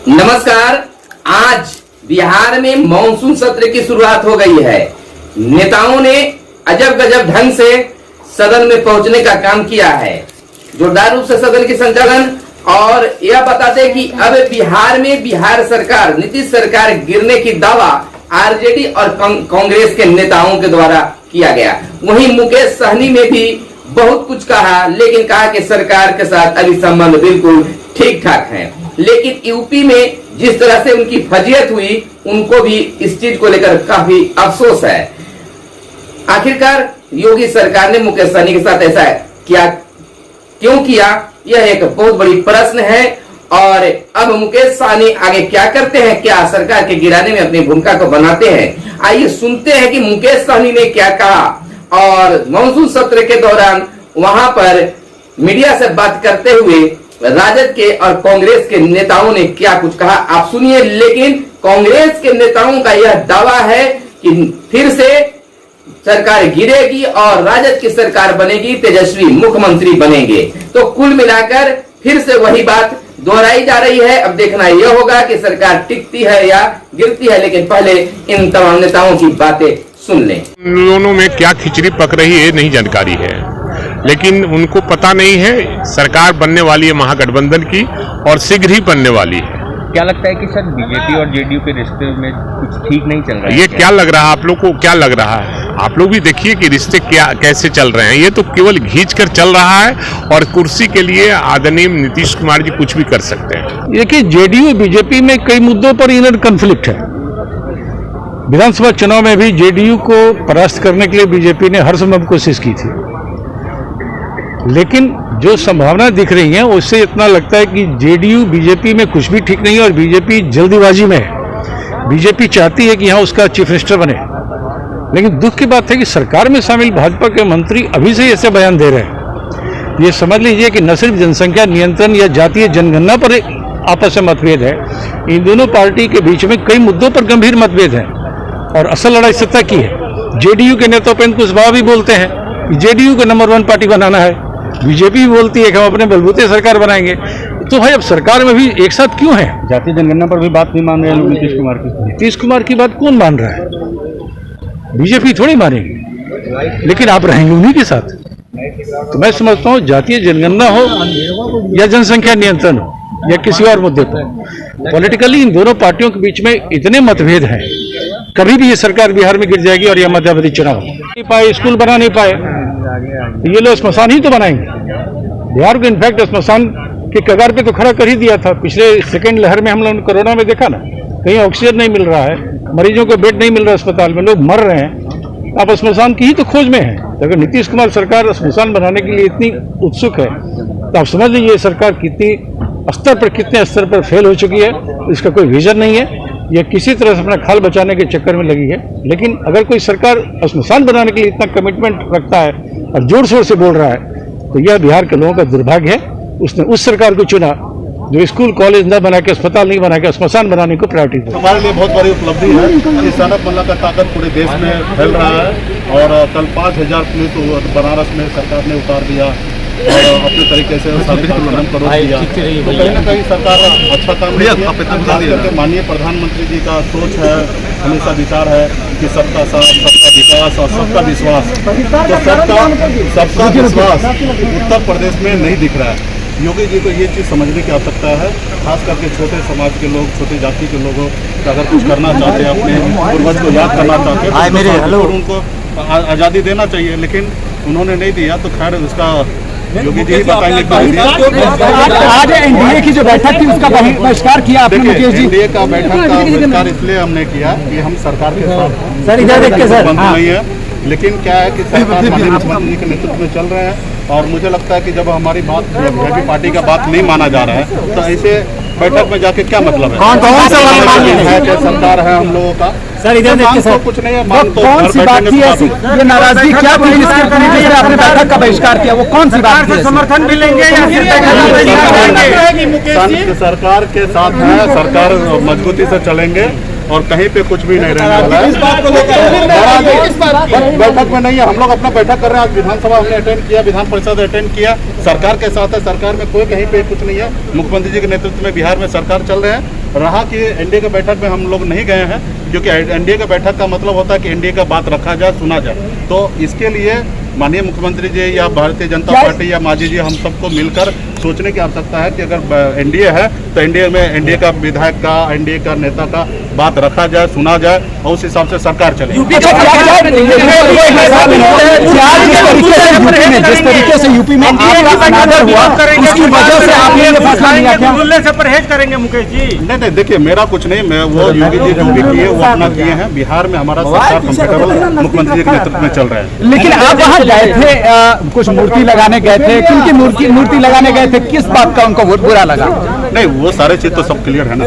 नमस्कार। आज बिहार में मानसून सत्र की शुरुआत हो गई है। नेताओं ने अजब गजब ढंग से सदन में पहुंचने का काम किया है। जोरदार रूप से सदन की संचालन और यह बताते कि अब बिहार में बिहार सरकार, नीतीश सरकार गिरने की दावा आरजेडी और कांग्रेस के नेताओं के द्वारा किया गया। वहीं मुकेश सहनी ने भी बहुत कुछ कहा, लेकिन कहा कि सरकार के साथ अभी संबंध बिल्कुल ठीक ठाक हैं। लेकिन यूपी में जिस तरह से उनकी फजीयत हुई, उनको भी इस चीज को लेकर काफी अफसोस है। आखिरकार योगी सरकार ने मुकेश सहनी के साथ ऐसा किया क्यों किया, यह एक बहुत बड़ी प्रश्न है। और अब मुकेश सहनी आगे क्या करते हैं, क्या सरकार के गिराने में अपनी भूमिका को बनाते हैं? आइए सुनते हैं कि मुकेश सहनी ने क्या कहा और मानसून सत्र के दौरान वहां पर मीडिया से बात करते हुए राजद के और कांग्रेस के नेताओं ने क्या कुछ कहा, आप सुनिए। लेकिन कांग्रेस के नेताओं का यह दावा है कि फिर से सरकार गिरेगी और राजद की सरकार बनेगी, तेजस्वी मुख्यमंत्री बनेंगे। तो कुल मिलाकर फिर से वही बात दोहराई जा रही है। अब देखना यह होगा कि सरकार टिकती है या गिरती है। लेकिन पहले इन तमाम नेताओं की बातें सुन लें। दोनों में क्या खिचड़ी पक रही है नहीं जानकारी है, लेकिन उनको पता नहीं है सरकार बनने वाली है महागठबंधन की और शीघ्र ही बनने वाली है। क्या लगता है कि सर बीजेपी और जेडीयू के रिश्ते में कुछ ठीक नहीं चल रहा है? ये क्या लग रहा है आप लोग को? क्या लग रहा है? आप लोग भी देखिए कि रिश्ते क्या कैसे चल रहे हैं। ये तो केवल खींच कर चल रहा है और कुर्सी के लिए आदरणीय नीतीश कुमार जी कुछ भी कर सकते हैं। देखिए, जेडीयू बीजेपी में कई मुद्दों पर इनर कन्फ्लिक्ट है। विधानसभा चुनाव में भी जेडीयू को परास्त करने के लिए बीजेपी ने हर संभव कोशिश की थी, लेकिन जो संभावना दिख रही है उससे इतना लगता है कि जेडीयू बीजेपी में कुछ भी ठीक नहीं है और बीजेपी जल्दीबाजी में है। बीजेपी चाहती है कि यहां उसका चीफ मिनिस्टर बने, लेकिन दुख की बात है कि सरकार में शामिल भाजपा के मंत्री अभी से ऐसे बयान दे रहे हैं। ये समझ लीजिए कि न सिर्फ जनसंख्या नियंत्रण या जातीय जनगणना पर आपस में मतभेद है, इन दोनों पार्टी के बीच में कई मुद्दों पर गंभीर मतभेद है और असल लड़ाई सत्ता की है। जेडीयू के नेता उपेंद्र कुशवाहा भी बोलते हैं कि जेडीयू को नंबर 1 पार्टी बनाना है, बीजेपी भी बोलती है कि हम अपने बलबूते सरकार बनाएंगे। तो भाई अब सरकार में भी एक साथ क्यों है? जातीय जनगणना पर भी बात नहीं मान रहे हैं नीतीश कुमार की। नीतीश कुमार की बात कौन मान रहा है? बीजेपी थोड़ी मानेगी, लेकिन आप रहेंगे उन्हीं के साथ। तो मैं समझता हूँ जातीय जनगणना हो या जनसंख्या नियंत्रण हो या किसी और मुद्दे पर, पॉलिटिकली इन दोनों पार्टियों के बीच में इतने मतभेद हैं, कभी भी ये सरकार बिहार में गिर जाएगी और यह मध्यावधि चुनाव नहीं पाए, स्कूल बना नहीं पाए, ये लोग स्मशान ही तो बनाएंगे। बिहार को इनफैक्ट स्मशान के कगार पे तो खड़ा कर ही दिया था। पिछले सेकेंड लहर में हम लोग कोरोना में देखा ना, कहीं ऑक्सीजन नहीं मिल रहा है, मरीजों को बेड नहीं मिल रहा अस्पताल में, लोग मर रहे हैं। आप स्मशान की ही तो खोज में है। तो अगर नीतीश कुमार सरकार स्मशान बनाने के लिए इतनी उत्सुक है तो आप समझ लीजिए सरकार कितने स्तर पर फेल हो चुकी है। इसका कोई विजन नहीं है, यह किसी तरह से अपना खाल बचाने के चक्कर में लगी है। लेकिन अगर कोई सरकार स्मशान बनाने के लिए इतना कमिटमेंट रखता है और जोर शोर से बोल रहा है, तो यह बिहार के लोगों का दुर्भाग्य है। उसने उस सरकार को चुना जो स्कूल कॉलेज न बना के, अस्पताल नहीं बना के, स्मशान बनाने को प्रायोरिटी दी। हमारे लिए बहुत बड़ी उपलब्धि है कि सनत मल्ला का ताकत पूरे देश में फैल रहा है और कल 5000 पुलिस बनारस में सरकार ने उतार दिया और अपने तरीके से उन्नयन करो दिया। तो कहीं ना कहीं सरकार अच्छा काम किया। माननीय प्रधानमंत्री जी का सोच है, हमेशा विचार है कि सबका साथ, सबका विकास और सबका विश्वास। तो सबका विश्वास उत्तर प्रदेश में नहीं दिख रहा है। योगी जी को ये चीज़ समझने की आवश्यकता है, खास करके छोटे समाज के लोग, छोटी जाति के लोगों अगर कुछ करना चाहते हैं, अपने पूर्वज को याद करना चाहते हैं तो उनको आज़ादी देना चाहिए, लेकिन उन्होंने नहीं दिया। तो खैर उसका योगी जी ही बताएंगे। आज एनडीए की जो बैठक थी उसका बहिष्कार किया आपने मुकेश जी। एनडीए का बैठक का बहिष्कार इसलिए हमने किया कि हम सरकार के साथ सर इधर देख के सर नहीं है, लेकिन क्या है कि सरकार माननीय मुख्यमंत्री जी के नेतृत्व में चल रहे हैं और मुझे लगता है कि जब हमारी बात बीजेपी पार्टी का बात नहीं माना जा रहा है तो ऐसे बैठक में जाके क्या मतलब है? कौन सा सरकार है हम लोगों का। सर इधर देखिए सर, कुछ नहीं है, मान तो कौन सी बात थी ऐसी? ये नाराजगी क्या थी जिसके तरीके से आपने बैठक का बहिष्कार किया? वो कौन सी बात थी? समर्थन मिलेंगे या फिर सरकार के साथ है, सरकार मजबूती से चलेंगे और कहीं पे कुछ भी नहीं रहने वाला है। बैठक में नहीं है, हम लोग अपना बैठक कर रहे हैं। आज विधानसभा हमने अटेंड किया, विधान परिषद अटेंड किया, सरकार के साथ है, सरकार में कोई कहीं पे कुछ नहीं है। मुख्यमंत्री जी के नेतृत्व में बिहार में सरकार चल रहे हैं रहा कि एनडीए की बैठक में हम लोग नहीं गए हैं, क्योंकि एनडीए की बैठक का मतलब होता है कि एनडीए का बात रखा जाए, सुना जाए। तो इसके लिए माननीय मुख्यमंत्री जी या भारतीय जनता पार्टी या मांझी जी हम सबको मिलकर सोचने की आवश्यकता है कि अगर एनडीए है तो एनडीए में एनडीए का विधायक का, एनडीए का नेता का बात रखा जाए, सुना जाए और उस हिसाब से सरकार चले। जिस तरीके से यूपी में अनादर हुआ, उसकी वजह से आपने ये फैसला लिया क्या? से परहेज करेंगे मुकेश जी? नहीं, देखिए मेरा कुछ नहीं, मैं वो योगी जी जो भी किए वो अपना किए हैं। बिहार में हमारा सरकार कंफर्टेबल मुख्यमंत्री जी के नेतृत्व में चल रहा है। लेकिन आप वहाँ गए थे, कुछ मूर्ति लगाने गए थे, किनकी मूर्ति लगाने गए थे, किस बात का उनको बुरा लगा? नहीं, वो सारे चीज तो सब क्लियर है ना।